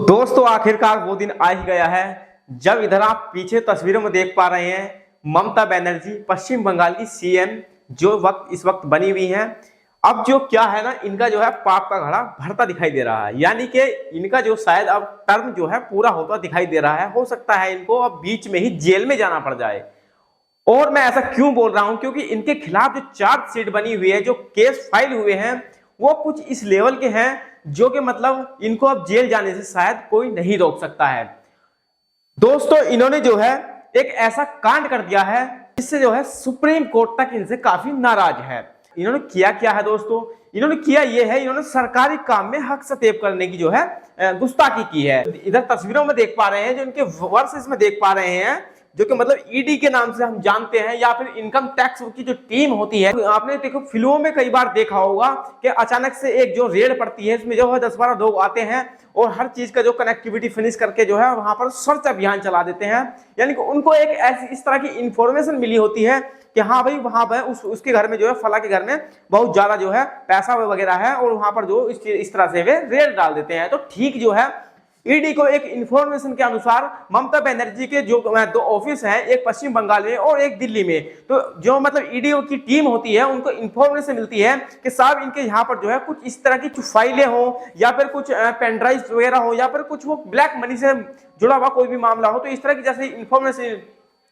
दोस्तों आखिरकार वो दिन आ ही गया है जब इधर आप पीछे तस्वीरों में देख पा रहे हैं ममता बनर्जी पश्चिम बंगाल की सीएम जो इस वक्त बनी हुई हैं। अब जो क्या है ना, इनका जो है पाप का घड़ा भरता दिखाई दे रहा है, यानी कि इनका जो शायद अब टर्म जो है पूरा होता दिखाई दे रहा है। हो सकता है इनको अब बीच में ही जेल में जाना पड़ जाए। और मैं ऐसा क्यों बोल रहा हूं, क्योंकि इनके खिलाफ जो चार्जशीट बनी हुई है, जो केस फाइल हुए हैं, वो कुछ इस लेवल के हैं जो कि मतलब इनको अब जेल जाने से शायद कोई नहीं रोक सकता है। दोस्तों इन्होंने जो है एक ऐसा कांड कर दिया है जिससे जो है सुप्रीम कोर्ट तक इनसे काफी नाराज है। इन्होंने किया क्या है दोस्तों, इन्होंने किया ये है, इन्होंने सरकारी काम में हस्तक्षेप करने की जो है गुस्ताखी की है। इधर तस्वीरों में देख पा रहे हैं, जो इनके वर्ष इसमें देख पा रहे हैं, जो कि मतलब ईडी के नाम से हम जानते हैं, या फिर इनकम टैक्स की जो टीम होती है। आपने देखो फिल्मों में कई बार देखा होगा कि अचानक से एक जो रेड पड़ती है, इसमें जो है 10-12 लोग आते हैं और हर चीज का जो कनेक्टिविटी फिनिश करके जो है वहां पर सर्च अभियान चला देते हैं। यानी कि उनको एक ऐसी इस तरह की इंफॉर्मेशन मिली होती है कि हाँ भाई वहां पर उसके घर में जो है फला के घर में बहुत ज्यादा जो है पैसा वगैरह है, और वहां पर जो इस तरह से वे रेड डाल देते हैं। तो ठीक जो है ईडी को एक इंफॉर्मेशन के अनुसार ममता बनर्जी के जो 2 ऑफिस हैं, एक पश्चिम बंगाल में और एक दिल्ली में, तो जो मतलब ईडी की टीम होती है उनको इंफॉर्मेशन मिलती है कि साहब इनके यहाँ पर जो है कुछ इस तरह की फाइलें हो, या फिर कुछ पेन ड्राइव वगैरह हो, या फिर कुछ वो ब्लैक मनी से जुड़ा हुआ कोई भी मामला हो। तो इस तरह की जैसे इंफॉर्मेशन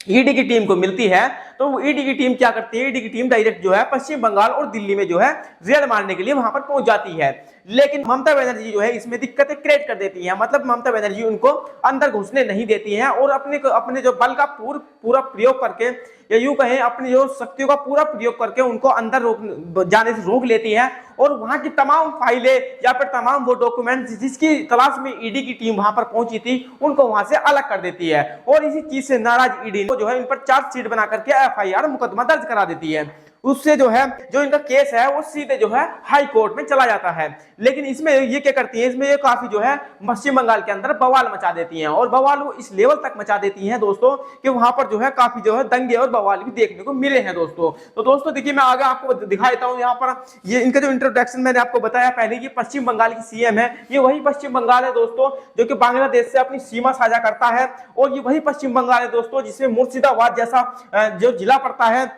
ईडी की टीम को मिलती है, तो वो ईडी की टीम क्या करती है, ईडी की टीम डायरेक्ट जो है पश्चिम बंगाल और दिल्ली में जो है रेड मारने के लिए वहां पर पहुंच जाती है। लेकिन ममता बनर्जी जो है इसमें दिक्कतें क्रिएट कर देती है। मतलब ममता बनर्जी उनको अंदर घुसने नहीं देती है और अपने जो बल का पूरा प्रयोग करके, या यूं कहें अपनी जो शक्तियों का पूरा प्रयोग करके उनको अंदर जाने से रोक लेती है, और वहां की तमाम फाइलें या फिर तमाम वो डॉक्यूमेंट्स जिसकी तलाश में ईडी की टीम वहां पर पहुंची थी, उनको वहां से अलग कर देती है। और इसी चीज से नाराज ईडी जो है इन पर चार्जशीट बना करके एफआईआर मुकदमा दर्ज करा देती है। उससे जो है जो इनका केस है वो सीधे जो है हाई कोर्ट में चला जाता है। लेकिन इसमें ये क्या करती है, इसमें ये काफी जो है पश्चिम बंगाल के अंदर बवाल मचा देती हैं, और बवाल वो इस लेवल तक मचा देती हैं दोस्तों कि वहां पर जो है काफी जो है दंगे और बवाल भी देखने को मिले हैं दोस्तों। तो दोस्तों देखिए मैं आगे आपको दिखा देता हूं। यहाँ पर ये इनका जो इंट्रोडक्शन मैंने आपको बताया पहले, ये पश्चिम बंगाल की सीएम है। ये वही पश्चिम बंगाल है दोस्तों जो कि बांग्लादेश से अपनी सीमा साझा करता है, और ये वही पश्चिम बंगाल है दोस्तों जिसमें मुर्शिदाबाद जैसा जो जिला पड़ता है,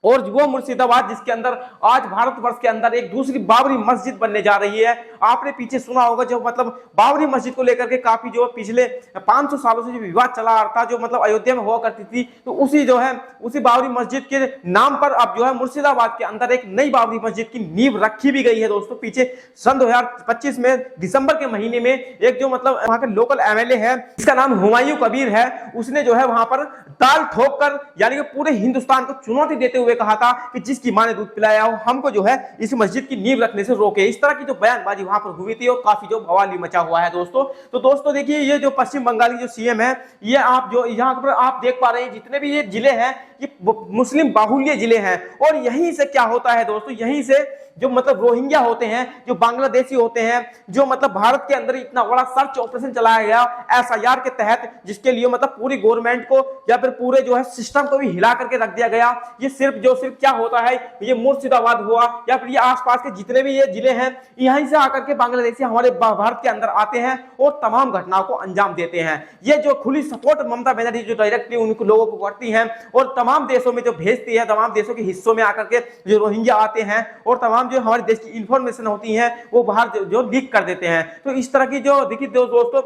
और वो मुर्शिदाबाद जिसके अंदर आज भारतवर्ष के अंदर एक दूसरी बाबरी मस्जिद बनने जा रही है। आपने पीछे सुना होगा जो मतलब बाबरी मस्जिद को लेकर के काफी जो पिछले 500 सालों से जो विवाद चला आ रहा था, जो मतलब अयोध्या में हुआ करती थी, तो उसी बाबरी मस्जिद के नाम पर अब जो है मुर्शिदाबाद के अंदर एक नई बाबरी मस्जिद की नींव रखी भी गई है दोस्तों। पीछे सन 2025 में दिसंबर के महीने में एक जो मतलब वहां के लोकल एमएलए है, जिसका नाम हुमायूं कबीर है, उसने जो है वहां पर ताल ठोक कर यानी कि पूरे हिंदुस्तान को चुनौती देते हुए कहा था कि जिसकी मां ने दूध पिलाया हो हमको जो है इस मस्जिद की नींव रखने से रोके। इस तरह की जो बयानबाजी वहां पर हुई थी और काफी जो बवाल भी मचा हुआ है दोस्तों। तो दोस्तों देखिए ये जो पश्चिम बंगाल की जो सीएम है, ये आप जो यहाँ पर आप देख पा रहे हैं जितने भी ये जिले हैं ये मुस्लिम बाहुल्य जिले हैं। और यहीं से क्या होता है दोस्तों, यहीं से जो मतलब रोहिंग्या होते हैं, जो बांग्लादेशी होते हैं, जो मतलब भारत के अंदर इतना बड़ा सर्च ऑपरेशन चलाया गया एसआईआर के तहत, जिसके लिए मतलब पूरी गवर्नमेंट को या फिर पूरे जो है सिस्टम को भी हिला करके रख दिया गया। ये सिर्फ क्या होता है, ये मुर्शिदाबाद हुआ या फिर ये आसपास के जितने भी ये जिले हैं, यहीं से आकर के बांग्लादेशी हमारे भारत के अंदर आते हैं और तमाम घटनाओं को अंजाम देते हैं। ये जो खुली सपोर्ट ममता बनर्जी जो डायरेक्टली उनको लोगों को करती हैं और तमाम देशों में जो भेजती है, तमाम देशों के हिस्सों में आकर के जो रोहिंग्या आते हैं और तमाम जो हमारे देश की इंफॉर्मेशन होती है वो बाहर जो लीक कर देते हैं। तो इस तरह की जो देखिए दोस्तों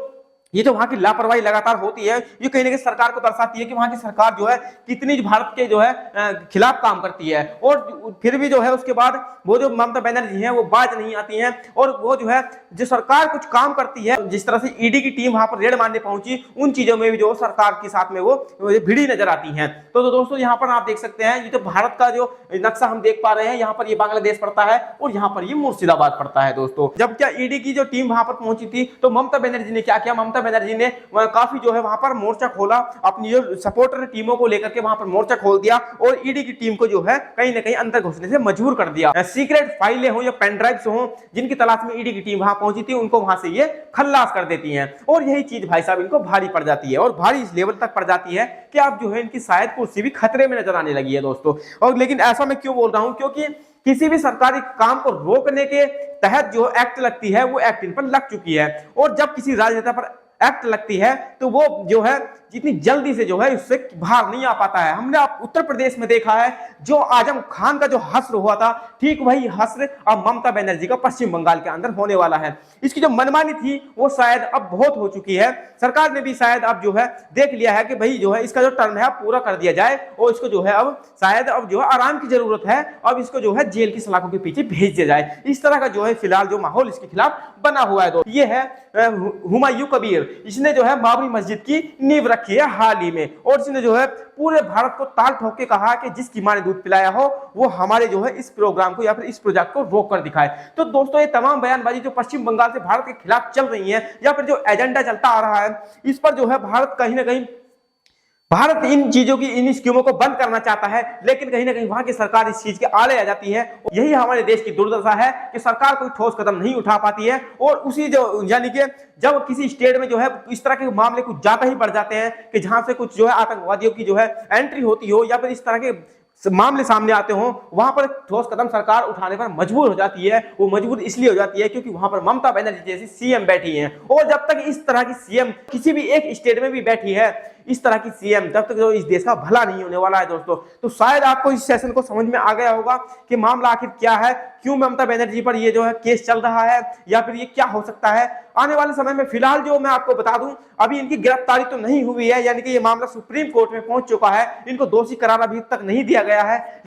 ये जो वहां की लापरवाही लगातार होती है, ये कहीं ना कहीं सरकार को दर्शाती है कि वहां की सरकार जो है कितनी भारत के जो है खिलाफ काम करती है। और फिर भी जो है उसके बाद वो जो ममता बनर्जी हैं वो बाज नहीं आती हैं, और वो जो है जो सरकार कुछ काम करती है, जिस तरह से ईडी की टीम वहां पर रेड मारने पहुंची, उन चीजों में भी जो सरकार के साथ में वो भिड़ी नजर आती है। तो दोस्तों यहाँ पर आप देख सकते हैं, ये तो भारत का जो नक्शा हम देख पा रहे हैं, यहाँ पर ये बांग्लादेश पड़ता है और यहाँ पर ये मुर्शिदाबाद पड़ता है दोस्तों। जब क्या ईडी की जो टीम वहां पर पहुंची थी, तो ममता बनर्जी ने क्या किया, ममता बनर्जी ने काफी जो है वहां पर मोर्चा खोला, अपनी जो सपोर्टर टीमों को लेकर के वहां पर मोर्चा खोल दिया, और ईडी की टीम को जो है कहीं ना कहीं अंदर घुसने से मजबूर कर दिया। सीक्रेट फाइलें हो या पेन ड्राइव्स हो जिनकी तलाश में ईडी की टीम वहां पहुंची थी, उनको वहां से ये खल्लास कर देती है। और यही चीज भाई साहब इनको भारी पड़ जाती है, और भारी इस लेवल तक पड़ जाती है कि आप जो है इनकी शायद कुर्सी भी खतरे में नजर आने लगी है दोस्तों। और लेकिन ऐसा मैं क्यों बोल रहा हूं, क्योंकि किसी भी सरकारी काम को रोकने के तहत जो एक्ट लगती है वो एक्ट इन पर लग चुकी है। और जब किसी राजनेता पर एक्ट लगती है तो वो जो है जितनी जल्दी से जो है उससे बाहर नहीं आ पाता है। हमने आप उत्तर प्रदेश में देखा है जो आजम खान का जो हश्र हुआ था, ठीक वही हश्र अब ममता बनर्जी का पश्चिम बंगाल के अंदर होने वाला है। इसकी जो मनमानी थी वो शायद अब बहुत हो चुकी है। सरकार ने भी शायद अब जो है देख लिया है कि भाई जो है इसका जो टर्म है पूरा कर दिया जाए और इसको जो है अब शायद अब जो है आराम की जरूरत है, अब इसको जो है जेल की सलाखों के पीछे भेज दिया जाए। इस तरह का जो है फिलहाल जो माहौल इसके खिलाफ बना हुआ है। ये है हुमायूं कबीर, इसने जो है बाबरी मस्जिद की नींव रखी है हाल ही में, और इसने जो है पूरे भारत को ताल ठोक के कहा कि जिसकी मां ने दूध पिलाया हो वो हमारे जो है इस प्रोग्राम को या फिर इस प्रोजेक्ट को रोक कर दिखाए। तो दोस्तों ये तमाम बयानबाजी जो पश्चिम बंगाल से भारत के खिलाफ चल रही है या फिर जो एजेंडा चलता आ रहा है, इस पर जो है भारत कहीं ना कहीं भारत इन चीजों की इन स्कीमों को बंद करना चाहता है, लेकिन कहीं ना कहीं वहां की सरकार इस चीज के आड़े आ जाती है। यही हमारे देश की दुर्दशा है कि सरकार कोई ठोस कदम नहीं उठा पाती है, और उसी जो यानी कि जब किसी स्टेट में जो है इस तरह के मामले कुछ ज्यादा ही बढ़ जाते हैं कि जहां से कुछ जो है आतंकवादियों की जो है एंट्री होती हो या फिर इस तरह के मामले सामने आते हो, वहां पर ठोस कदम सरकार उठाने पर मजबूर हो जाती है। वो मजबूर इसलिए हो जाती है क्योंकि वहां पर ममता बनर्जी जैसी सीएम बैठी हैं, और जब तक इस तरह की सीएम किसी भी एक स्टेट में भी बैठी है, इस तरह की सीएम, तब तक जो इस देश का भला नहीं होने वाला है दोस्तों। तो शायद आपको इस सेशन को समझ में आ गया होगा कि मामला आखिर क्या है, क्यों ममता बनर्जी पर ये जो है केस चल रहा है, या फिर ये क्या हो सकता है आने वाले समय में। फिलहाल जो मैं आपको बता दूं, अभी इनकी गिरफ्तारी तो नहीं हुई है, यानी कि ये मामला सुप्रीम कोर्ट में पहुंच चुका है, इनको दोषी करार अभी तक नहीं दिया गया है।